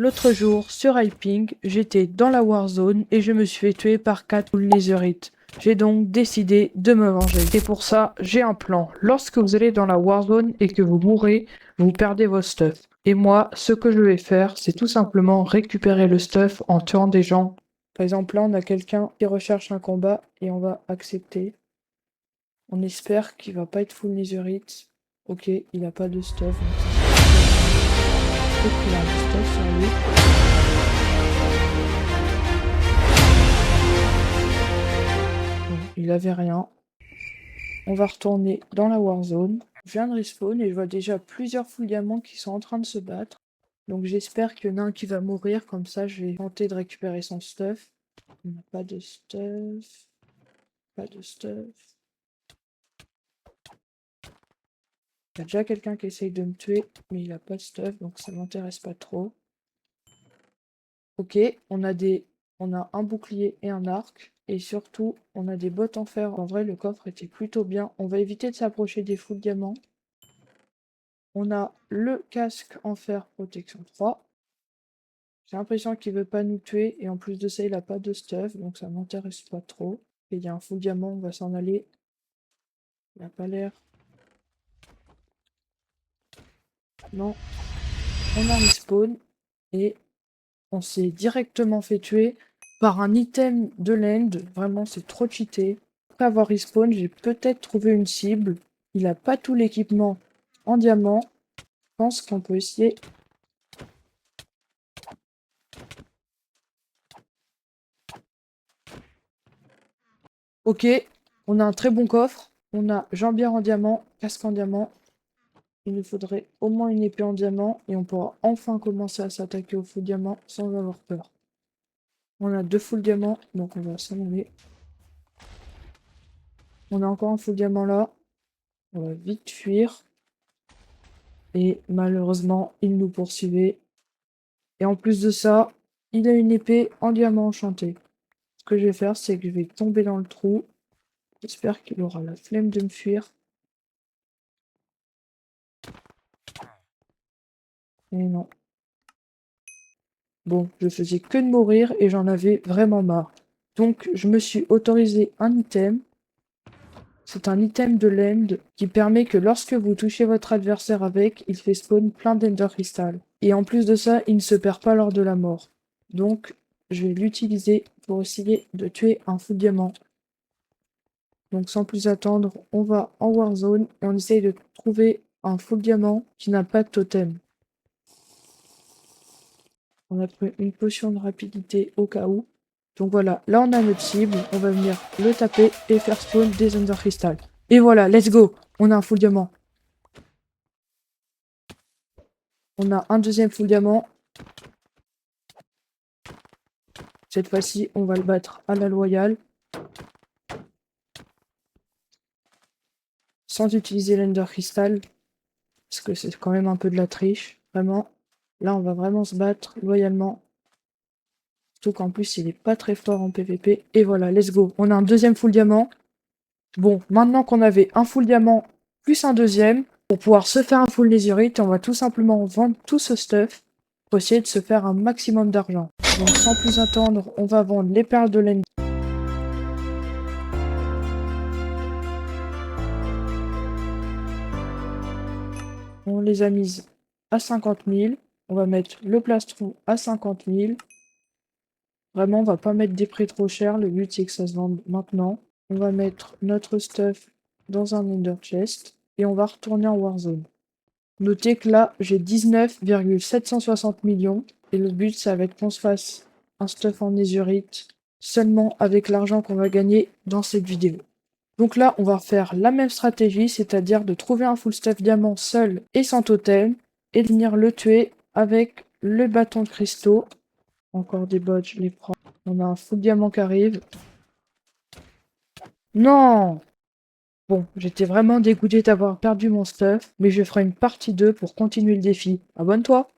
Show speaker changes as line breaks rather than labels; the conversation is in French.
L'autre jour, sur Hyping, j'étais dans la Warzone et je me suis fait tuer par 4 full netherite. J'ai donc décidé de me venger. Et pour ça, j'ai un plan. Lorsque vous allez dans la Warzone et que vous mourrez, vous perdez vos stuff. Et moi, ce que je vais faire, c'est tout simplement récupérer le stuff en tuant des gens. Par exemple, là, on a quelqu'un qui recherche un combat et on va accepter. On espère qu'il va pas être full netherite. Ok, il a pas de stuff. Peut-être qu'il a du stuff sur lui. Bon, il avait rien. On va retourner dans la Warzone. Je viens de respawn et je vois déjà plusieurs full diamants qui sont en train de se battre. Donc j'espère qu'il y en a un qui va mourir, comme ça je vais tenter de récupérer son stuff. On n'a pas de stuff. Pas de stuff. Il y a déjà quelqu'un qui essaye de me tuer, mais il a pas de stuff, donc ça m'intéresse pas trop. Ok, on a un bouclier et un arc. Et surtout, on a des bottes en fer. En vrai, le coffre était plutôt bien. On va éviter de s'approcher des full diamants. On a le casque en fer protection 3. J'ai l'impression qu'il veut pas nous tuer. Et en plus de ça, il a pas de stuff. Donc ça m'intéresse pas trop. Et il y a un full diamant, on va s'en aller. Il a pas l'air. Non. On a respawn. Et on s'est directement fait tuer par un item de l'end. Vraiment, c'est trop cheaté. Après avoir respawn, j'ai peut-être trouvé une cible. Il a pas tout l'équipement en diamant. Je pense qu'on peut essayer. Ok, on a un très bon coffre. On a jambière en diamant, casque en diamant. Il nous faudrait au moins une épée en diamant et on pourra enfin commencer à s'attaquer au full diamant sans avoir peur. On a 2 full diamants, donc on va s'en aller. On a encore un full diamant là. On va vite fuir. Et malheureusement, il nous poursuivait. Et en plus de ça, il a une épée en diamant enchanté. Ce que je vais faire, c'est que je vais tomber dans le trou. J'espère qu'il aura la flemme de me fuir. Et non. Bon, je faisais que de mourir et j'en avais vraiment marre. Donc, je me suis autorisé un item. C'est un item de l'end qui permet que lorsque vous touchez votre adversaire avec, il fait spawn plein d'Ender Crystal. Et en plus de ça, il ne se perd pas lors de la mort. Donc, je vais l'utiliser pour essayer de tuer un full diamant. Donc, sans plus attendre, on va en Warzone et on essaye de trouver un full diamant qui n'a pas de totem. On a pris une potion de rapidité au cas où. Donc voilà, là on a notre cible, on va venir le taper et faire spawn des Ender Crystal. Et voilà, let's go. On a un full diamant. On a un deuxième full diamant. Cette fois-ci, on va le battre à la loyale. Sans utiliser l'Ender Crystal. Parce que c'est quand même un peu de la triche. Vraiment. Là, on va vraiment se battre loyalement. Surtout qu'en plus, il est pas très fort en PvP. Et voilà, let's go. On a un deuxième full diamant. Bon, maintenant qu'on avait un full diamant plus un deuxième, pour pouvoir se faire un full netherite, on va tout simplement vendre tout ce stuff pour essayer de se faire un maximum d'argent. Donc sans plus attendre, on va vendre les perles de l'end. On les a mises à 50 000. On va mettre le plastron à 50 000. Vraiment, on va pas mettre des prix trop chers. Le but, c'est que ça se vende maintenant. On va mettre notre stuff dans un Ender Chest. Et on va retourner en Warzone. Notez que là, j'ai 19,760 millions. Et le but, ça va être qu'on se fasse un stuff en netherite seulement avec l'argent qu'on va gagner dans cette vidéo. Donc là, on va faire la même stratégie, c'est-à-dire de trouver un full stuff diamant seul et sans totem, et de venir le tuer avec le bâton de cristaux. Encore des bots, je les prends. On a un full diamant qui arrive. Non! Bon, j'étais vraiment dégoûté d'avoir perdu mon stuff, mais je ferai une partie 2 pour continuer le défi. Abonne-toi!